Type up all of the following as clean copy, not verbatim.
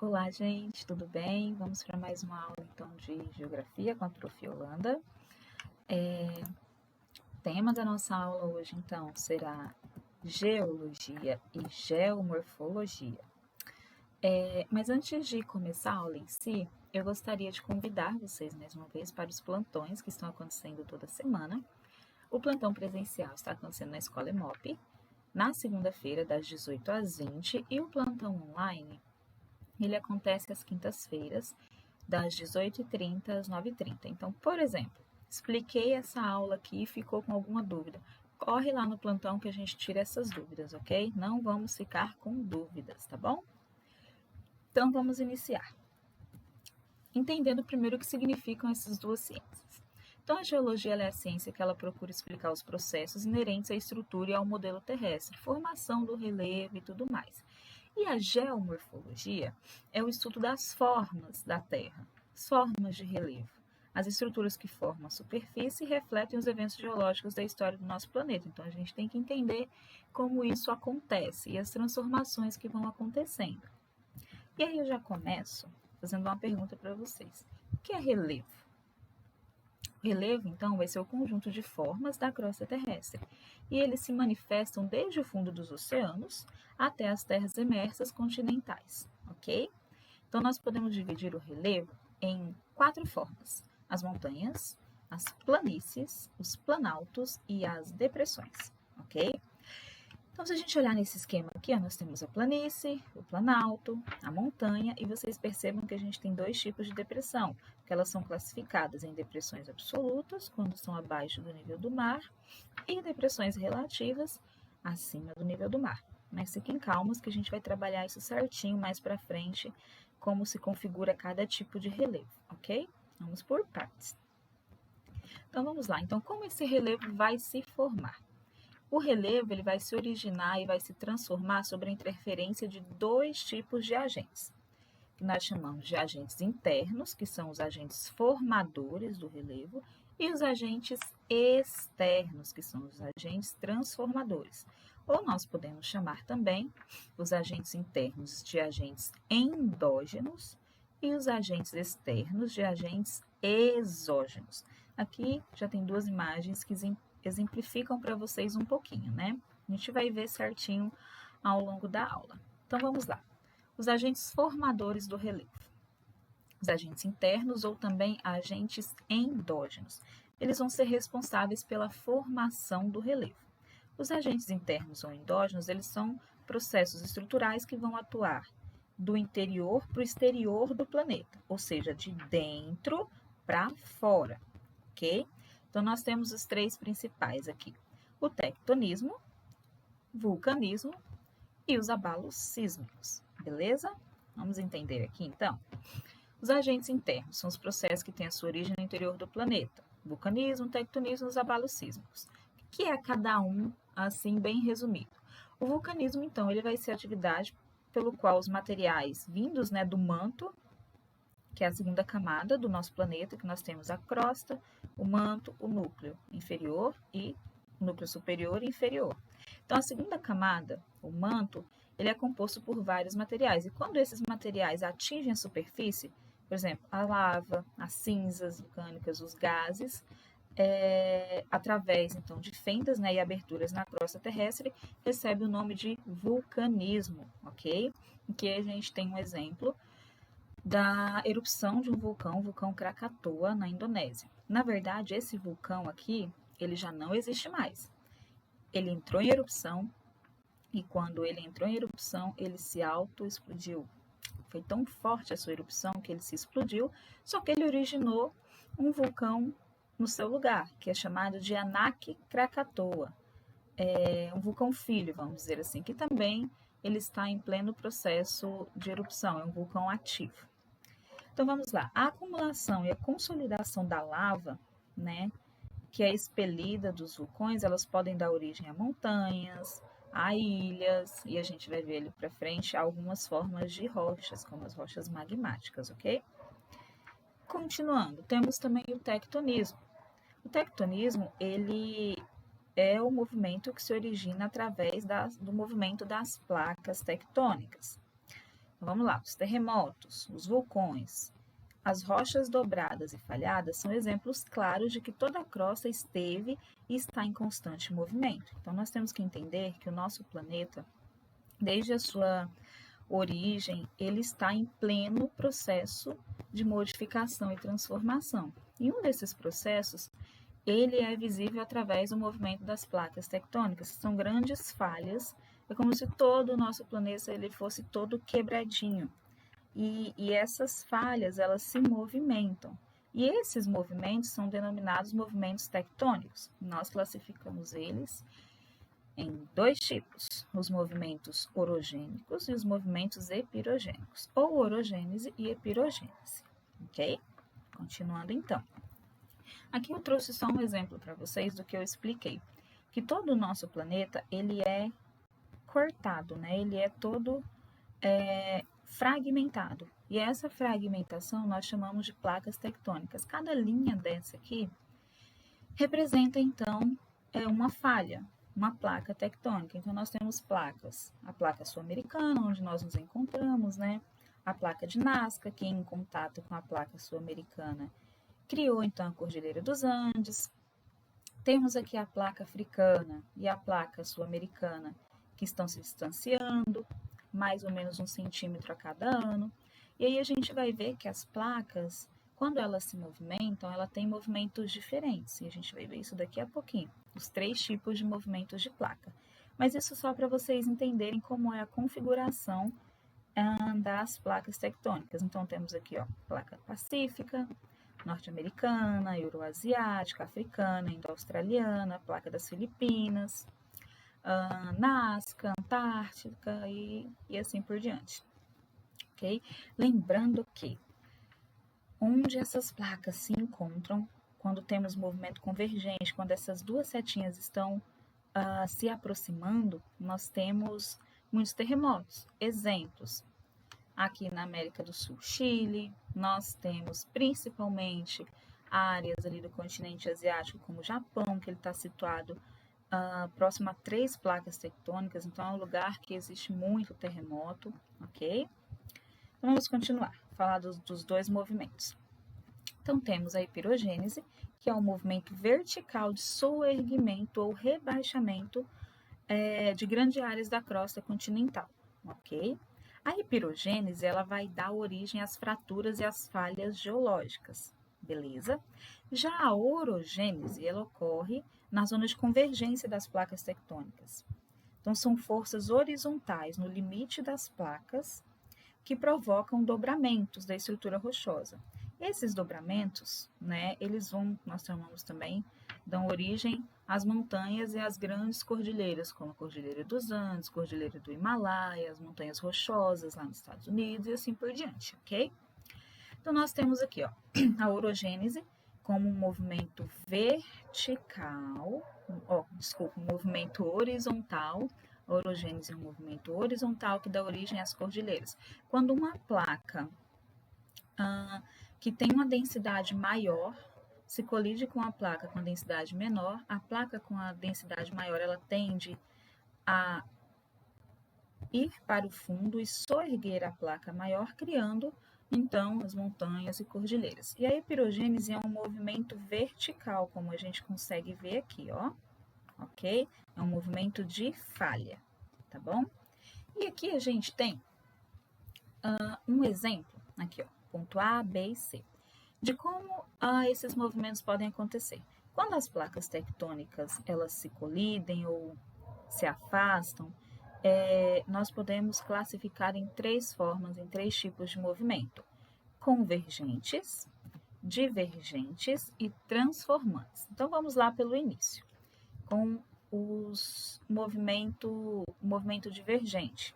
Olá, gente, tudo bem? Vamos para mais uma aula então de Geografia com a Prof. Yolanda. O tema da nossa aula hoje então será Geologia e Geomorfologia. Mas antes de começar a aula em si, eu gostaria de convidar vocês mais uma vez para os plantões que estão acontecendo toda semana. O plantão presencial está acontecendo na Escola EMOP, na segunda-feira, das 18 às 20, e o plantão online ele acontece às quintas-feiras, das 18h30 às 9h30. Então, por exemplo, expliquei essa aula aqui e ficou com alguma dúvida. Corre lá no plantão que a gente tira essas dúvidas, ok? Não vamos ficar com dúvidas, tá bom? Então, vamos iniciar. Entendendo primeiro o que significam essas duas ciências. Então, a geologia é a ciência que ela procura explicar os processos inerentes à estrutura e ao modelo terrestre, formação do relevo e tudo mais. E a geomorfologia é o estudo das formas da Terra, as formas de relevo. As estruturas que formam a superfície refletem os eventos geológicos da história do nosso planeta. Então, a gente tem que entender como isso acontece e as transformações que vão acontecendo. E aí eu já começo fazendo uma pergunta para vocês. O que é relevo? O relevo, então, vai ser o conjunto de formas da crosta terrestre, e eles se manifestam desde o fundo dos oceanos até as terras emersas continentais, ok? Então, nós podemos dividir o relevo em 4 formas: as montanhas, as planícies, os planaltos e as depressões, ok? Então, se a gente olhar nesse esquema aqui, nós temos a planície, o planalto, a montanha, e vocês percebam que a gente tem 2 tipos de depressão, que elas são classificadas em depressões absolutas, quando são abaixo do nível do mar, e depressões relativas, acima do nível do mar. Mas fiquem calmos que a gente vai trabalhar isso certinho mais para frente, como se configura cada tipo de relevo, ok? Vamos por partes. Então, vamos lá. Então, como esse relevo vai se formar? O relevo ele vai se originar e vai se transformar sobre a interferência de 2 tipos de agentes, que nós chamamos de agentes internos, que são os agentes formadores do relevo, e os agentes externos, que são os agentes transformadores. Ou nós podemos chamar também os agentes internos de agentes endógenos e os agentes externos de agentes exógenos. Aqui já tem 2 imagens que exemplificam para vocês um pouquinho, né? A gente vai ver certinho ao longo da aula. Então, vamos lá. Os agentes formadores do relevo. Os agentes internos ou também agentes endógenos. Eles vão ser responsáveis pela formação do relevo. Os agentes internos ou endógenos, eles são processos estruturais que vão atuar do interior para o exterior do planeta, ou seja, de dentro para fora, ok? Então, nós temos os 3 principais aqui: o tectonismo, vulcanismo e os abalos sísmicos, beleza? Vamos entender aqui, então. Os agentes internos são os processos que têm a sua origem no interior do planeta: vulcanismo, tectonismo e os abalos sísmicos. O que é cada um, assim, bem resumido? O vulcanismo, então, ele vai ser a atividade pelo qual os materiais vindos, né, do manto, que é a segunda camada do nosso planeta, que nós temos a crosta, o manto, o núcleo inferior e o núcleo superior e inferior. Então, a segunda camada, o manto, ele é composto por vários materiais. E quando esses materiais atingem a superfície, por exemplo, a lava, as cinzas vulcânicas, os gases, através, então, de fendas, né, e aberturas na crosta terrestre, recebe o nome de vulcanismo, ok? Aqui a gente tem um exemplo da erupção de um vulcão, o vulcão Krakatoa, na Indonésia. Na verdade, esse vulcão aqui, ele já não existe mais. Ele entrou em erupção e quando ele entrou em erupção, ele se auto-explodiu. Foi tão forte a sua erupção que ele se explodiu, só que ele originou um vulcão no seu lugar, que é chamado de Anak Krakatoa. É um vulcão filho, vamos dizer assim, que também ele está em pleno processo de erupção, é um vulcão ativo. Então vamos lá, a acumulação e a consolidação da lava, né, que é expelida dos vulcões, elas podem dar origem a montanhas, a ilhas, e a gente vai ver ali para frente algumas formas de rochas, como as rochas magmáticas, ok? Continuando, temos também o tectonismo. O tectonismo, ele é o movimento que se origina através do movimento das placas tectônicas. Então, vamos lá, os terremotos, os vulcões, as rochas dobradas e falhadas são exemplos claros de que toda a crosta esteve e está em constante movimento. Então, nós temos que entender que o nosso planeta, desde a sua origem, ele está em pleno processo de modificação e transformação. E um desses processos, ele é visível através do movimento das placas tectônicas. São grandes falhas, é como se todo o nosso planeta ele fosse todo quebradinho. E essas falhas, elas se movimentam. E esses movimentos são denominados movimentos tectônicos. Nós classificamos eles em dois tipos, os movimentos orogênicos e os movimentos epirogênicos, ou orogênese e epirogênese, ok? Continuando então. Aqui eu trouxe só um exemplo para vocês do que eu expliquei, que todo o nosso planeta, ele é cortado, né? Ele é todo fragmentado. E essa fragmentação nós chamamos de placas tectônicas. Cada linha dessa aqui representa, então, uma falha, uma placa tectônica. Então, nós temos placas. A placa sul-americana, onde nós nos encontramos, né? A placa de Nazca, que em contato com a placa sul-americana criou, então, a Cordilheira dos Andes. Temos aqui a placa africana e a placa sul-americana, que estão se distanciando, mais ou menos 1 centímetro a cada ano. E aí a gente vai ver que as placas, quando elas se movimentam, ela tem movimentos diferentes. E a gente vai ver isso daqui a pouquinho, os 3 tipos de movimentos de placa. Mas isso só para vocês entenderem como é a configuração das placas tectônicas. Então, temos aqui, ó, placa pacífica, norte-americana, euroasiática, africana, indo-australiana, placa das Filipinas, Nazca, Antártica e assim por diante, ok? Lembrando que onde essas placas se encontram, quando temos movimento convergente, quando essas duas setinhas estão se aproximando, nós temos muitos terremotos. Exemplos, aqui na América do Sul, Chile, nós temos principalmente áreas ali do continente asiático, como o Japão, que ele está situado próximo a 3 placas tectônicas, então é um lugar que existe muito terremoto, ok? Então, vamos continuar, falar dos 2 movimentos. Então, temos a epirogênese, que é um movimento vertical de soerguimento ou rebaixamento de grandes áreas da crosta continental, ok? A epirogênese, ela vai dar origem às fraturas e às falhas geológicas, beleza? Já a orogênese, ela ocorre na zona de convergência das placas tectônicas. Então, são forças horizontais no limite das placas que provocam dobramentos da estrutura rochosa. Esses dobramentos, né, nós chamamos também, dão origem às montanhas e às grandes cordilheiras, como a Cordilheira dos Andes, Cordilheira do Himalaia, as montanhas rochosas lá nos Estados Unidos e assim por diante, ok? Então, nós temos aqui, ó, a orogênese como um movimento vertical, um movimento horizontal. A orogênese é um movimento horizontal que dá origem às cordilheiras. Quando uma placa que tem uma densidade maior se colide com a placa com a densidade menor, a placa com a densidade maior ela tende a ir para o fundo e soerguer a placa maior, criando então as montanhas e cordilheiras. E a epirogênese é um movimento vertical, como a gente consegue ver aqui, ó, ok? É um movimento de falha, tá bom? E aqui a gente tem um exemplo, aqui ó, ponto A, B e C, de como esses movimentos podem acontecer. Quando as placas tectônicas elas se colidem ou se afastam, nós podemos classificar em 3 formas, em 3 tipos de movimento: convergentes, divergentes e transformantes. Então, vamos lá pelo início, com o movimento divergente.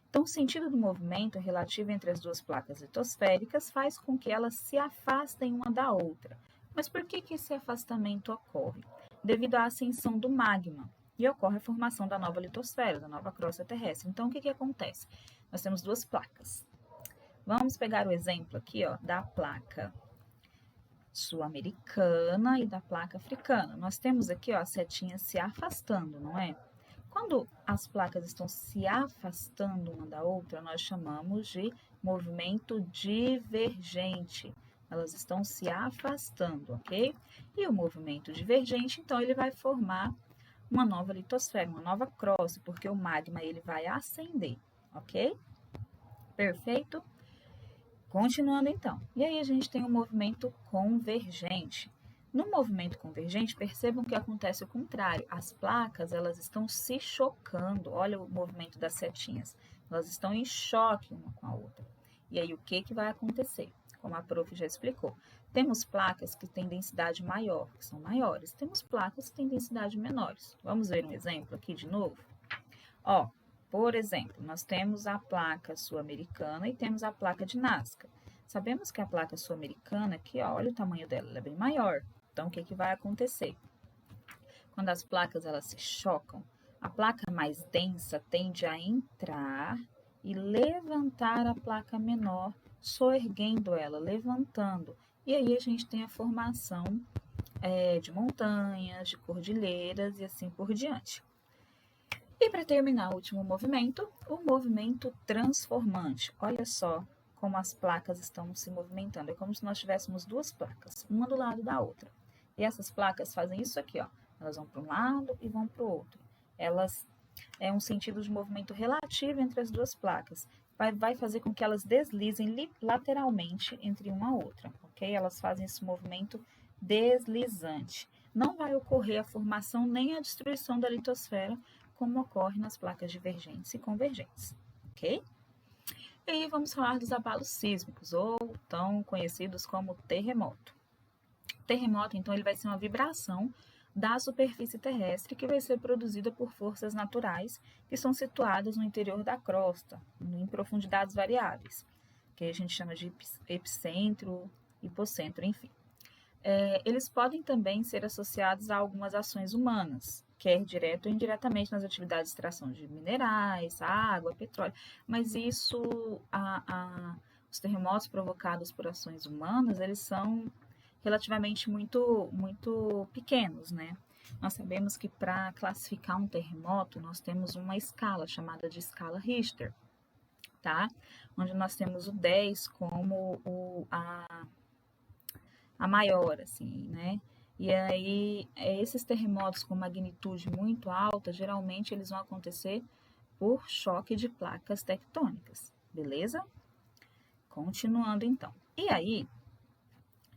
Então, o sentido do movimento relativo entre as 2 placas litosféricas faz com que elas se afastem uma da outra. Mas por que esse afastamento ocorre? Devido à ascensão do magma, e ocorre a formação da nova litosfera, da nova crosta terrestre. Então, o que acontece? Nós temos 2 placas. Vamos pegar o exemplo aqui, ó, da placa sul-americana e da placa africana. Nós temos aqui, ó, a setinha se afastando, não é? Quando as placas estão se afastando uma da outra, nós chamamos de movimento divergente. Elas estão se afastando, ok? E o movimento divergente, então, ele vai formar uma nova litosfera, uma nova crosta, porque o magma ele vai ascender, ok? Perfeito? Continuando então. E aí a gente tem o movimento convergente. No movimento convergente, percebam que acontece o contrário. As placas, elas estão se chocando. Olha o movimento das setinhas. Elas estão em choque uma com a outra. E aí o que vai acontecer? Como a prof já explicou. Temos placas que têm densidade maior, que são maiores. Temos placas que têm densidade menores. Vamos ver um exemplo aqui de novo? Ó, por exemplo, nós temos a placa sul-americana e temos a placa de Nazca. Sabemos que a placa sul-americana, aqui, ó, olha o tamanho dela, ela é bem maior. Então, o que vai acontecer? Quando as placas elas se chocam, a placa mais densa tende a entrar e levantar a placa menor, soerguendo ela, levantando. E aí a gente tem a formação de montanhas, de cordilheiras e assim por diante. E para terminar o último movimento, o movimento transformante. Olha só como as placas estão se movimentando. É como se nós tivéssemos duas placas, uma do lado da outra. E essas placas fazem isso aqui, ó. Elas vão para um lado e vão para o outro. Elas é um sentido de movimento relativo entre as duas placas. Vai fazer com que elas deslizem lateralmente entre uma a outra, ok? Elas fazem esse movimento deslizante. Não vai ocorrer a formação nem a destruição da litosfera, como ocorre nas placas divergentes e convergentes, ok? E aí vamos falar dos abalos sísmicos, ou tão conhecidos como terremoto. O terremoto, então, ele vai ser uma vibração da superfície terrestre que vai ser produzida por forças naturais que são situadas no interior da crosta, em profundidades variáveis, que a gente chama de epicentro, hipocentro, enfim. Eles podem também ser associados a algumas ações humanas, quer direto ou indiretamente nas atividades de extração de minerais, água, petróleo, mas isso, os terremotos provocados por ações humanas, eles são relativamente muito pequenos, né? Nós sabemos que para classificar um terremoto, nós temos uma escala chamada de escala Richter, tá? Onde nós temos o 10 como a maior, assim, né? E aí, esses terremotos com magnitude muito alta, geralmente eles vão acontecer por choque de placas tectônicas, beleza? Continuando então. E aí,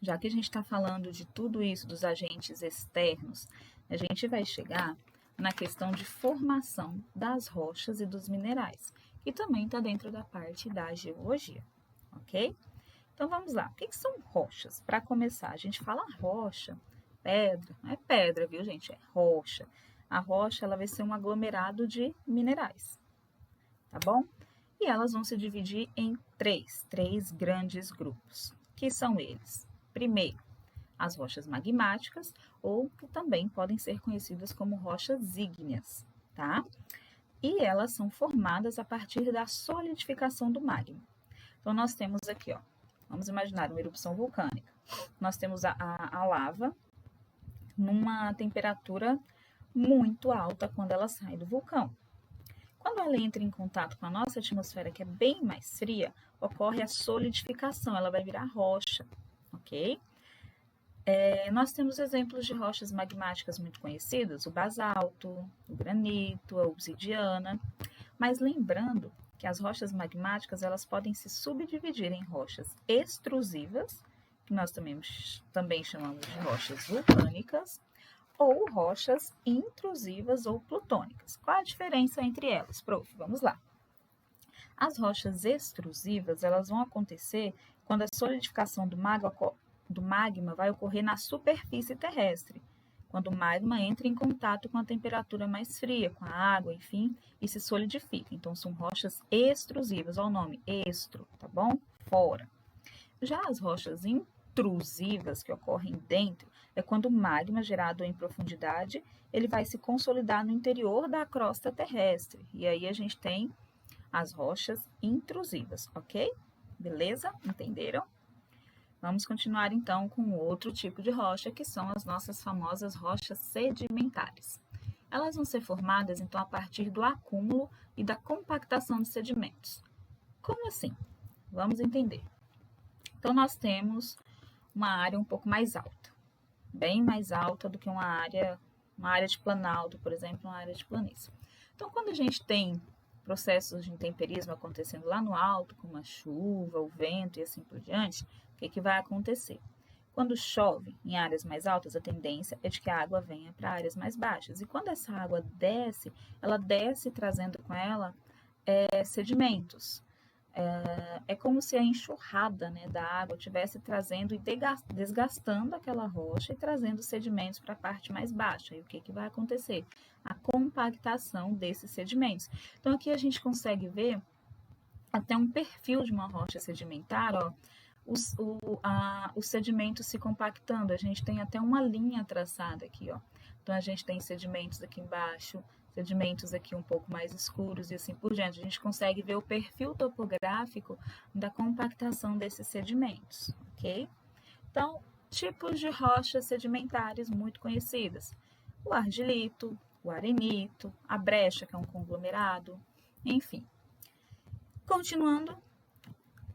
já que a gente está falando de tudo isso, dos agentes externos, a gente vai chegar na questão de formação das rochas e dos minerais, que também está dentro da parte da geologia, ok? Então vamos lá, o que são rochas? Para começar, a gente fala rocha, pedra, não é pedra, viu gente? É rocha. A rocha ela vai ser um aglomerado de minerais, tá bom? E elas vão se dividir em três grandes grupos, que são eles. Primeiro, as rochas magmáticas, ou que também podem ser conhecidas como rochas ígneas, tá? E elas são formadas a partir da solidificação do magma. Então, nós temos aqui, ó, vamos imaginar uma erupção vulcânica. Nós temos a lava numa temperatura muito alta quando ela sai do vulcão. Quando ela entra em contato com a nossa atmosfera, que é bem mais fria, ocorre a solidificação, ela vai virar rocha, ok? Nós temos exemplos de rochas magmáticas muito conhecidas, o basalto, o granito, a obsidiana, mas lembrando que as rochas magmáticas elas podem se subdividir em rochas extrusivas, que nós também chamamos de rochas vulcânicas, ou rochas intrusivas ou plutônicas. Qual a diferença entre elas, prof? Vamos lá. As rochas extrusivas elas vão acontecer quando a solidificação do magma vai ocorrer na superfície terrestre, quando o magma entra em contato com a temperatura mais fria, com a água, enfim, e se solidifica. Então, são rochas extrusivas, olha o nome, extro, tá bom? Fora. Já as rochas intrusivas, que ocorrem dentro, é quando o magma gerado em profundidade, ele vai se consolidar no interior da crosta terrestre. E aí a gente tem as rochas intrusivas, ok? Beleza? Entenderam? Vamos continuar então com outro tipo de rocha, que são as nossas famosas rochas sedimentares. Elas vão ser formadas, então, a partir do acúmulo e da compactação de sedimentos. Como assim? Vamos entender. Então, nós temos uma área um pouco mais alta, bem mais alta do que uma área de planalto, por exemplo, uma área de planície. Então, quando a gente tem processos de intemperismo acontecendo lá no alto, como a chuva, o vento e assim por diante, o que vai acontecer? Quando chove em áreas mais altas, a tendência é de que a água venha para áreas mais baixas. E quando essa água desce, ela desce trazendo com ela sedimentos. É como se a enxurrada, né, da água estivesse trazendo e desgastando aquela rocha e trazendo sedimentos para a parte mais baixa. E o que vai acontecer? A compactação desses sedimentos. Então, aqui a gente consegue ver até um perfil de uma rocha sedimentar, ó, os sedimentos se compactando. A gente tem até uma linha traçada aqui, ó. Então, a gente tem sedimentos aqui embaixo, sedimentos aqui um pouco mais escuros e assim por diante. A gente consegue ver o perfil topográfico da compactação desses sedimentos, ok? Então, tipos de rochas sedimentares muito conhecidas. O argilito, o arenito, a brecha, que é um conglomerado, enfim. Continuando,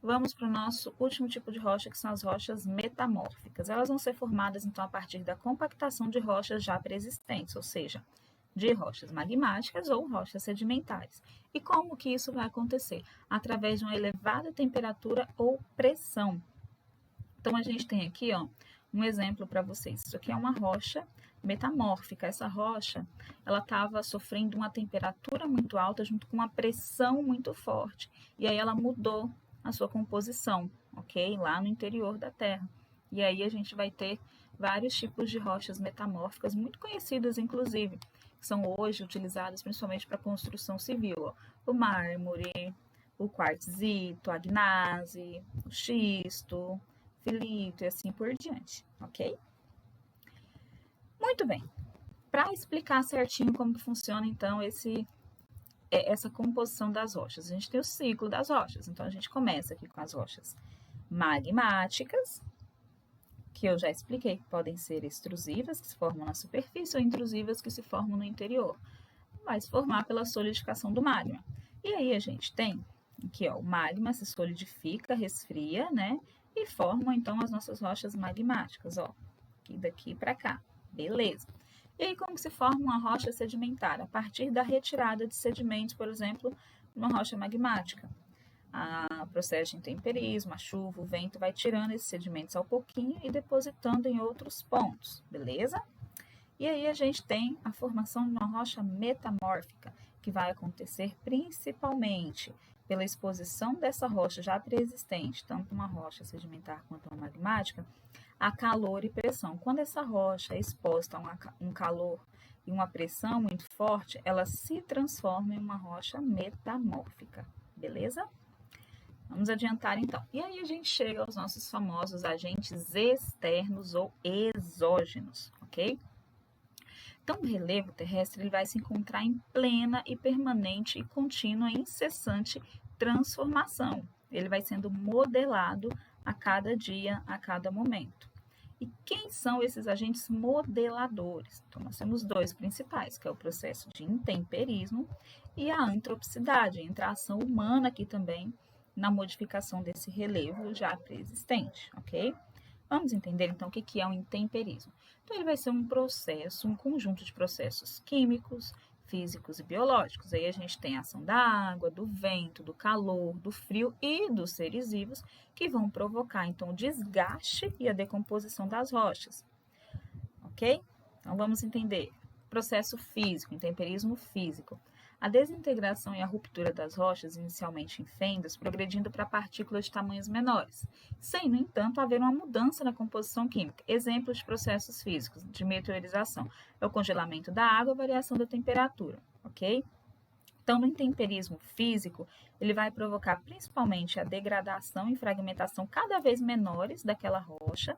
vamos para o nosso último tipo de rocha, que são as rochas metamórficas. Elas vão ser formadas, então, a partir da compactação de rochas já pré-existentes, ou seja, de rochas magmáticas ou rochas sedimentares. E como que isso vai acontecer? Através de uma elevada temperatura ou pressão. Então, a gente tem aqui, ó, um exemplo para vocês. Isso aqui é uma rocha metamórfica. Essa rocha, ela estava sofrendo uma temperatura muito alta junto com uma pressão muito forte. E aí ela mudou a sua composição, ok? Lá no interior da Terra. E aí a gente vai ter vários tipos de rochas metamórficas, muito conhecidas, inclusive, que são hoje utilizadas principalmente para construção civil. Ó. O mármore, o quartzito, a gnase, o xisto, filito e assim por diante, ok? Muito bem. Para explicar certinho como funciona, então, essa composição das rochas. A gente tem o ciclo das rochas. Então, a gente começa aqui com as rochas magmáticas, que eu já expliquei, que podem ser extrusivas, que se formam na superfície, ou intrusivas, que se formam no interior. Vai se formar pela solidificação do magma. E aí a gente tem aqui, ó, o magma se solidifica, resfria, né? E formam, então, as nossas rochas magmáticas, ó. Aqui daqui para cá. Beleza. E aí, como se forma uma rocha sedimentar? A partir da retirada de sedimentos, por exemplo, numa rocha magmática. O processo de intemperismo, a chuva, o vento vai tirando esses sedimentos ao pouquinho e depositando em outros pontos, beleza? E aí a gente tem a formação de uma rocha metamórfica, que vai acontecer principalmente pela exposição dessa rocha já pré-existente, tanto uma rocha sedimentar quanto uma magmática, a calor e pressão. Quando essa rocha é exposta a um calor e uma pressão muito forte, ela se transforma em uma rocha metamórfica, beleza? Vamos adiantar então. E aí a gente chega aos nossos famosos agentes externos ou exógenos, ok? Então, o relevo terrestre ele vai se encontrar em plena e permanente e contínua e incessante transformação. Ele vai sendo modelado a cada dia, a cada momento. E quem são esses agentes modeladores? Então, nós temos dois principais, que é o processo de intemperismo e a antropicidade, entra a ação humana aqui também na modificação desse relevo já pré-existente, ok? Vamos entender, então, o que é o intemperismo. Então, ele vai ser um processo, um conjunto de processos químicos, físicos e biológicos. Aí a gente tem a ação da água, do vento, do calor, do frio e dos seres vivos que vão provocar, então, o desgaste e a decomposição das rochas, ok? Então, vamos entender. Processo físico, intemperismo físico. A desintegração e a ruptura das rochas, inicialmente em fendas, progredindo para partículas de tamanhos menores, sem, no entanto, haver uma mudança na composição química. Exemplos de processos físicos de meteorização é o congelamento da água, a variação da temperatura, ok? Então, no intemperismo físico, ele vai provocar principalmente a degradação e fragmentação cada vez menores daquela rocha,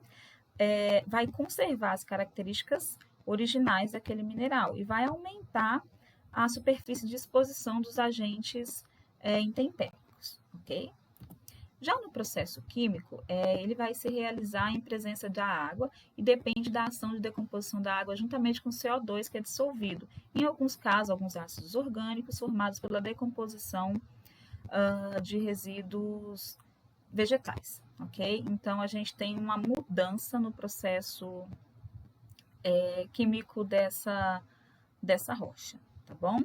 vai conservar as características originais daquele mineral e vai aumentar a superfície de exposição dos agentes intempéricos, ok? Já no processo químico, ele vai se realizar em presença da água e depende da ação de decomposição da água juntamente com o CO2 que é dissolvido. Em alguns casos, alguns ácidos orgânicos formados pela decomposição de resíduos vegetais, ok? Então, a gente tem uma mudança no processo químico dessa rocha, tá bom?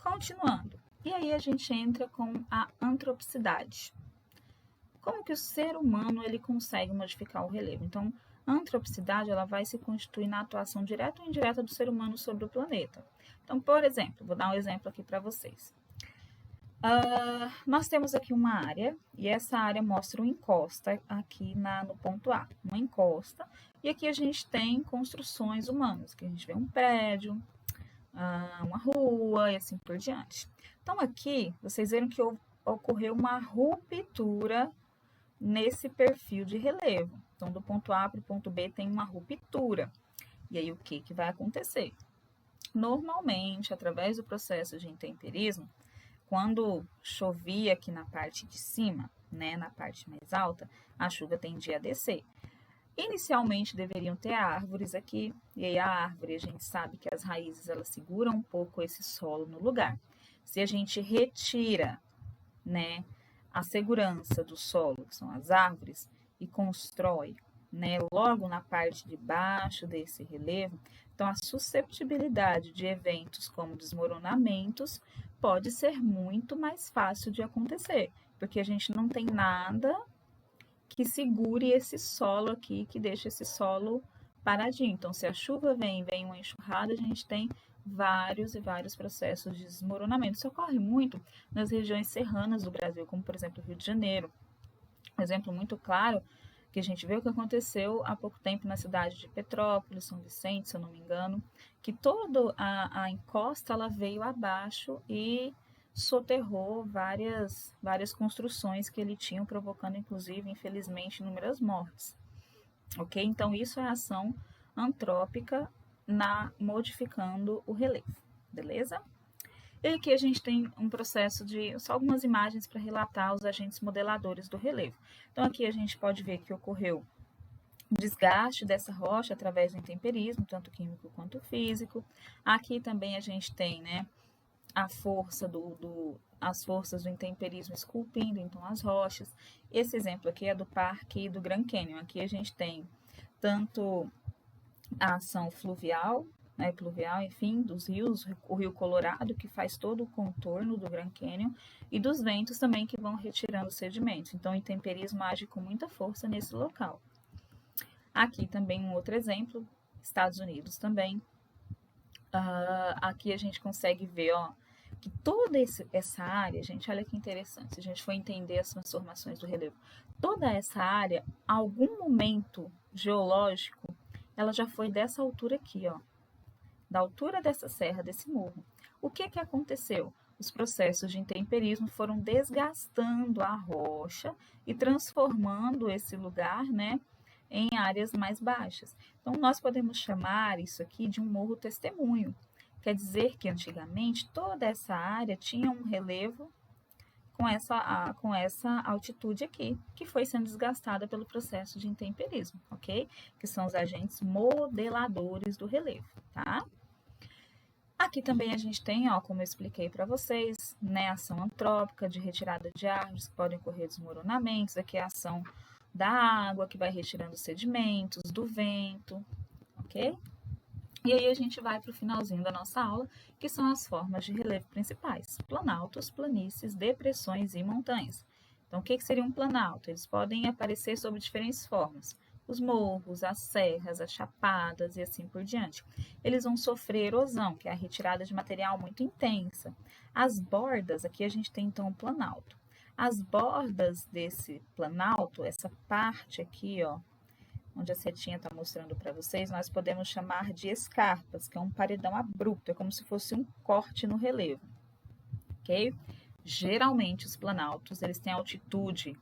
Continuando. E aí a gente entra com a antropicidade. Como que o ser humano ele consegue modificar o relevo? Então, a antropicidade ela vai se constituir na atuação direta ou indireta do ser humano sobre o planeta. Então, por exemplo, vou dar um exemplo aqui para vocês. Nós temos aqui uma área, e essa área mostra uma encosta aqui no ponto A, uma encosta, e aqui a gente tem construções humanas, que a gente vê um prédio, uma rua e assim por diante. Então aqui, vocês viram que ocorreu uma ruptura nesse perfil de relevo. Então, do ponto A para o ponto B tem uma ruptura. E aí, o que vai acontecer? Normalmente, através do processo de intemperismo, quando chovia aqui na parte de cima, né, na parte mais alta, a chuva tendia a descer. Inicialmente deveriam ter árvores aqui, e aí a árvore a gente sabe que as raízes elas seguram um pouco esse solo no lugar. Se a gente retira, né, a segurança do solo, que são as árvores, e constrói, né, logo na parte de baixo desse relevo, então a susceptibilidade de eventos como desmoronamentos pode ser muito mais fácil de acontecer, porque a gente não tem nada que segure esse solo aqui, que deixa esse solo paradinho. Então, se a chuva vem uma enxurrada, a gente tem vários e vários processos de desmoronamento. Isso ocorre muito nas regiões serranas do Brasil, como por exemplo o Rio de Janeiro. Um exemplo muito claro que a gente vê o que aconteceu há pouco tempo na cidade de Petrópolis, São Vicente, se eu não me engano, que toda a encosta ela veio abaixo e soterrou várias construções que ele tinha, provocando inclusive, infelizmente, inúmeras mortes. Ok? Então, isso é a ação antrópica modificando o relevo, beleza? E aqui a gente tem um processo de só algumas imagens para relatar os agentes modeladores do relevo. Então, aqui a gente pode ver que ocorreu desgaste dessa rocha através do intemperismo, tanto químico quanto físico. Aqui também a gente tem, né, a força as forças do intemperismo esculpindo então as rochas. Esse exemplo aqui é do Parque do Grand Canyon. Aqui a gente tem tanto a ação fluvial, né, pluvial, enfim, dos rios, o Rio Colorado, que faz todo o contorno do Grand Canyon, e dos ventos também que vão retirando sedimentos. Então, o intemperismo age com muita força nesse local. Aqui também um outro exemplo, Estados Unidos também. Aqui a gente consegue ver, ó, que toda essa área, gente, olha que interessante, se a gente for entender as transformações do relevo, toda essa área, algum momento geológico, ela já foi dessa altura aqui, ó, da altura dessa serra, desse morro. O que aconteceu? Os processos de intemperismo foram desgastando a rocha e transformando esse lugar, né, em áreas mais baixas. Então, nós podemos chamar isso aqui de um morro testemunho. Quer dizer que antigamente toda essa área tinha um relevo com essa altitude aqui, que foi sendo desgastada pelo processo de intemperismo, ok? Que são os agentes modeladores do relevo, tá? Aqui também a gente tem, ó, como eu expliquei para vocês, né, ação antrópica de retirada de árvores, que podem ocorrer desmoronamentos. Aqui é a ação da água, que vai retirando sedimentos, do vento, ok? E aí a gente vai para o finalzinho da nossa aula, que são as formas de relevo principais: planaltos, planícies, depressões e montanhas. Então, o que seria um planalto? Eles podem aparecer sob diferentes formas: os morros, as serras, as chapadas e assim por diante. Eles vão sofrer erosão, que é a retirada de material muito intensa. As bordas, aqui a gente tem então um planalto. As bordas desse planalto, essa parte aqui, ó, onde a setinha está mostrando para vocês, nós podemos chamar de escarpas, que é um paredão abrupto, é como se fosse um corte no relevo, ok? Geralmente os planaltos, eles têm altitude,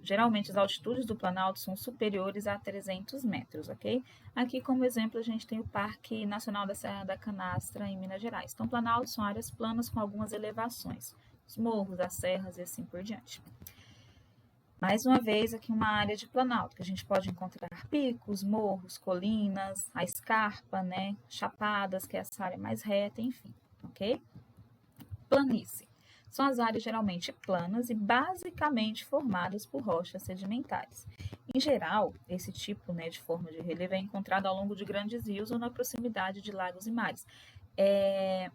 geralmente as altitudes do planalto são superiores a 300 metros, ok? Aqui como exemplo a gente tem o Parque Nacional da Serra da Canastra em Minas Gerais. Então planaltos são áreas planas com algumas elevações, os morros, as serras e assim por diante. Mais uma vez, aqui uma área de planalto, que a gente pode encontrar picos, morros, colinas, a escarpa, né, chapadas, que é essa área mais reta, enfim, ok? Planície. São as áreas geralmente planas e basicamente formadas por rochas sedimentares. Em geral, esse tipo, né, de forma de relevo é encontrado ao longo de grandes rios ou na proximidade de lagos e mares. É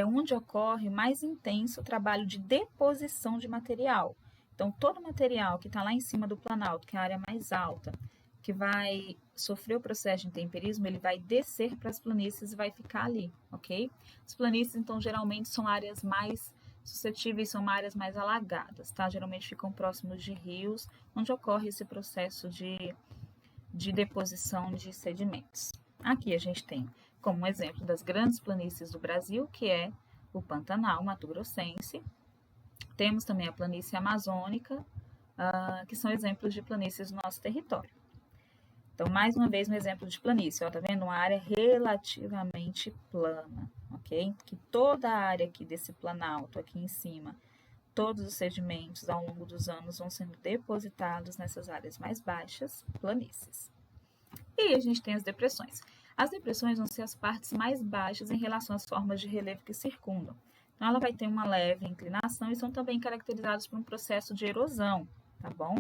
onde ocorre mais intenso o trabalho de deposição de material. Então, todo material que está lá em cima do planalto, que é a área mais alta, que vai sofrer o processo de intemperismo, ele vai descer para as planícies e vai ficar ali, ok? As planícies, então, geralmente são áreas mais suscetíveis, são áreas mais alagadas, tá? Geralmente ficam próximos de rios, onde ocorre esse processo de deposição de sedimentos. Aqui a gente tem como exemplo das grandes planícies do Brasil, que é o Pantanal Mato-Grossense. Temos também a planície amazônica, que são exemplos de planícies do nosso território. Então, mais uma vez, um exemplo de planície, ó, tá vendo? Uma área relativamente plana, ok? Que toda a área aqui desse planalto, aqui em cima, todos os sedimentos ao longo dos anos vão sendo depositados nessas áreas mais baixas, planícies. E a gente tem as depressões. As depressões vão ser as partes mais baixas em relação às formas de relevo que circundam. Então, ela vai ter uma leve inclinação e são também caracterizadas por um processo de erosão, tá bom?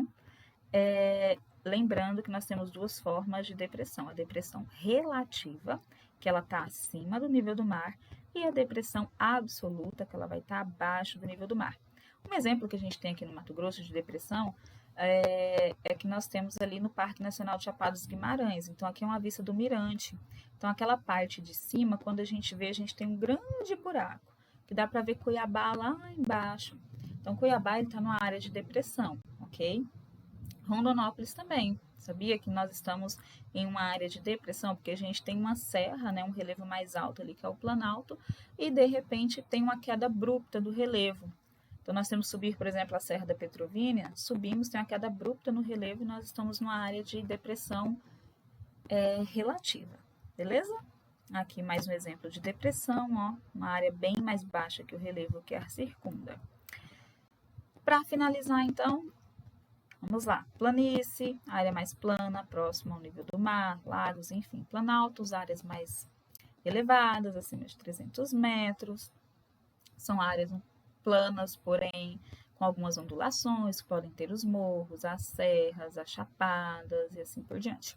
Lembrando que nós temos duas formas de depressão. A depressão relativa, que ela está acima do nível do mar, e a depressão absoluta, que ela vai estar abaixo do nível do mar. Um exemplo que a gente tem aqui no Mato Grosso de depressão é que nós temos ali no Parque Nacional de Chapada dos Guimarães. Então, aqui é uma vista do mirante. Então, aquela parte de cima, quando a gente vê, a gente tem um grande buraco, que dá para ver Cuiabá lá embaixo. Então, Cuiabá está numa área de depressão, ok? Rondonópolis também. Sabia que nós estamos em uma área de depressão, porque a gente tem uma serra, né, um relevo mais alto ali, que é o Planalto, e de repente tem uma queda abrupta do relevo. Então, nós temos que subir, por exemplo, a Serra da Petrovínia, subimos, tem uma queda abrupta no relevo e nós estamos numa área de depressão relativa, beleza? Aqui mais um exemplo de depressão, ó, uma área bem mais baixa que o relevo que a circunda. Para finalizar, então, vamos lá. Planície, área mais plana, próxima ao nível do mar, lagos, enfim, planaltos, áreas mais elevadas, acima de 300 metros, são áreas planas, porém com algumas ondulações, que podem ter os morros, as serras, as chapadas e assim por diante.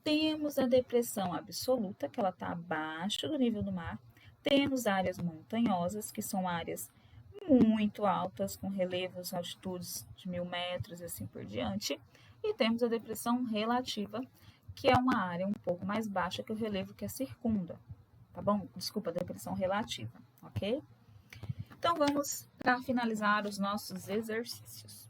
Temos a depressão absoluta, que ela está abaixo do nível do mar. Temos áreas montanhosas, que são áreas muito altas, com relevos, altitudes de 1000 metros e assim por diante. E temos a depressão relativa, que é uma área um pouco mais baixa que o relevo que a circunda, tá bom? Desculpa, depressão relativa, ok? Então, vamos para finalizar os nossos exercícios.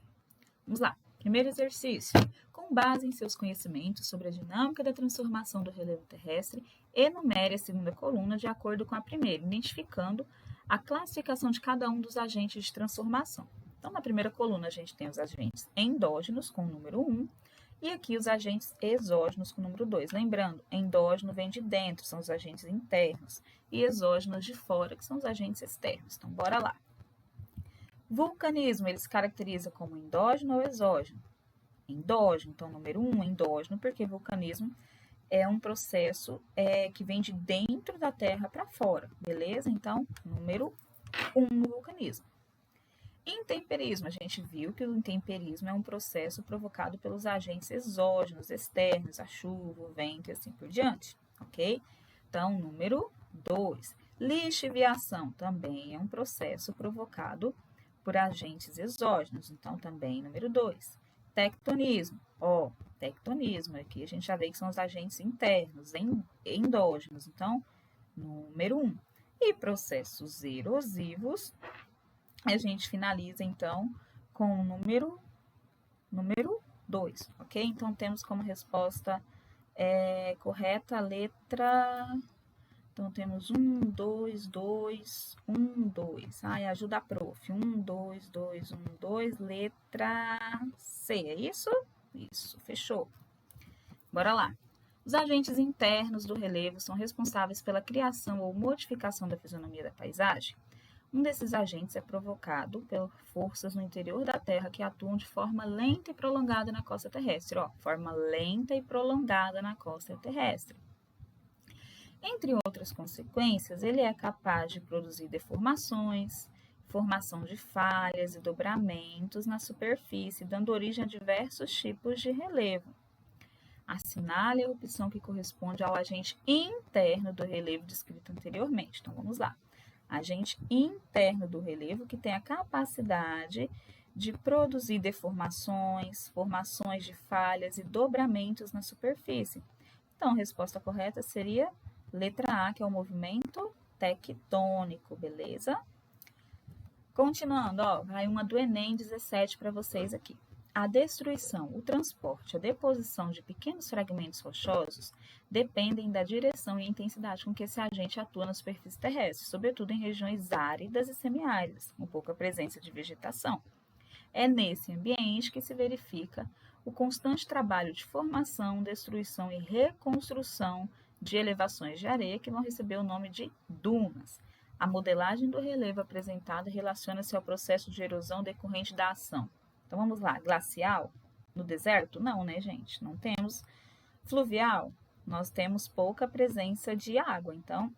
Vamos lá. Primeiro exercício. Com base em seus conhecimentos sobre a dinâmica da transformação do relevo terrestre, enumere a segunda coluna de acordo com a primeira, identificando a classificação de cada um dos agentes de transformação. Então, na primeira coluna, a gente tem os agentes endógenos, com o número 1, e aqui os agentes exógenos, com o número 2. Lembrando, endógeno vem de dentro, são os agentes internos, e exógenos de fora, que são os agentes externos. Então, bora lá. Vulcanismo, ele se caracteriza como endógeno ou exógeno? Endógeno, então, número 1, endógeno, porque vulcanismo é um processo que vem de dentro da Terra para fora, beleza? Então, número 1 no vulcanismo. Intemperismo, a gente viu que o intemperismo é um processo provocado pelos agentes exógenos, externos, a chuva, o vento e assim por diante, ok? Então, número 2. Lixiviação também é um processo provocado por agentes exógenos, então também número 2. Tectonismo, tectonismo, aqui a gente já vê que são os agentes internos, endógenos, então número 1. E processos erosivos, a gente finaliza então com o número 2, ok? Então temos como resposta correta a letra. Então, temos 1, 2, 2, 1, 2. Ai, ajuda a prof. 1, 2, 2, 1, 2. Letra C, é isso? Isso, fechou. Bora lá. Os agentes internos do relevo são responsáveis pela criação ou modificação da fisionomia da paisagem. Um desses agentes é provocado por forças no interior da Terra que atuam de forma lenta e prolongada na costa terrestre. Ó, forma lenta e prolongada na costa terrestre. Entre outras consequências, ele é capaz de produzir deformações, formação de falhas e dobramentos na superfície, dando origem a diversos tipos de relevo. Assinale a opção que corresponde ao agente interno do relevo descrito anteriormente. Então, vamos lá. Agente interno do relevo que tem a capacidade de produzir deformações, formações de falhas e dobramentos na superfície. Então, a resposta correta seria letra A, que é o movimento tectônico, beleza? Continuando, ó, vai uma do Enem 17 para vocês aqui. A destruição, o transporte, a deposição de pequenos fragmentos rochosos dependem da direção e intensidade com que esse agente atua na superfície terrestre, sobretudo em regiões áridas e semiáridas, com pouca presença de vegetação. É nesse ambiente que se verifica o constante trabalho de formação, destruição e reconstrução de elevações de areia que vão receber o nome de dunas. A modelagem do relevo apresentado relaciona-se ao processo de erosão decorrente da ação. Então vamos lá, glacial no deserto? Não, né, gente? Não temos. Fluvial, nós temos pouca presença de água, então,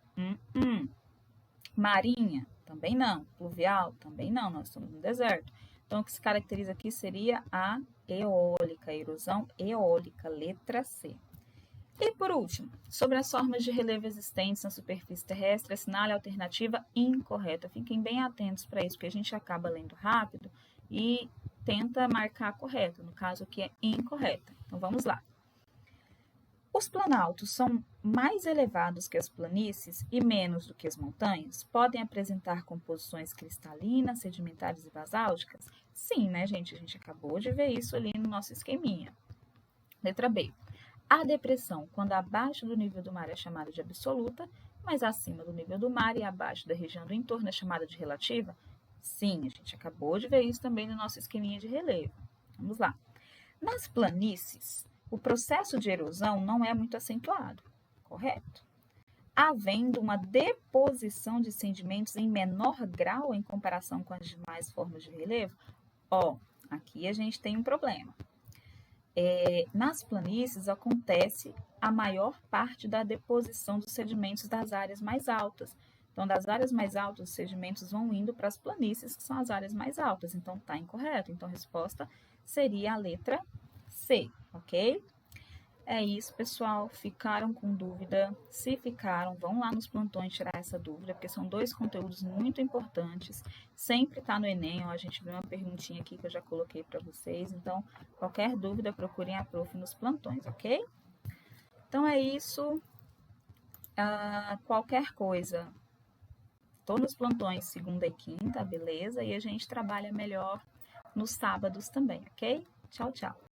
Marinha, também não. Fluvial, também não, nós estamos no deserto. Então, o que se caracteriza aqui seria a eólica, a erosão eólica, letra C. E por último, sobre as formas de relevo existentes na superfície terrestre, assinale a alternativa incorreta. Fiquem bem atentos para isso, porque a gente acaba lendo rápido e tenta marcar a correta, no caso aqui é incorreta. Então vamos lá. Os planaltos são mais elevados que as planícies e menos do que as montanhas? Podem apresentar composições cristalinas, sedimentares e basálticas? Sim, né, gente? A gente acabou de ver isso ali no nosso esqueminha. Letra B. A depressão, quando abaixo do nível do mar, é chamada de absoluta, mas acima do nível do mar e abaixo da região do entorno é chamada de relativa? Sim, a gente acabou de ver isso também no nosso esqueminha de relevo. Vamos lá. Nas planícies, o processo de erosão não é muito acentuado, correto? Havendo uma deposição de sedimentos em menor grau em comparação com as demais formas de relevo, ó, aqui a gente tem um problema. Nas planícies acontece a maior parte da deposição dos sedimentos das áreas mais altas. Então, das áreas mais altas, os sedimentos vão indo para as planícies, que são as áreas mais altas. Então, está incorreto. Então, a resposta seria a letra C, ok? É isso, pessoal. Ficaram com dúvida? Se ficaram, vão lá nos plantões tirar essa dúvida, porque são dois conteúdos muito importantes. Sempre está no Enem, ó, a gente viu uma perguntinha aqui que eu já coloquei para vocês. Então, qualquer dúvida, procurem a prof nos plantões, ok? Então, é isso. Qualquer coisa, estou nos plantões segunda e quinta, beleza? E a gente trabalha melhor nos sábados também, ok? Tchau, tchau.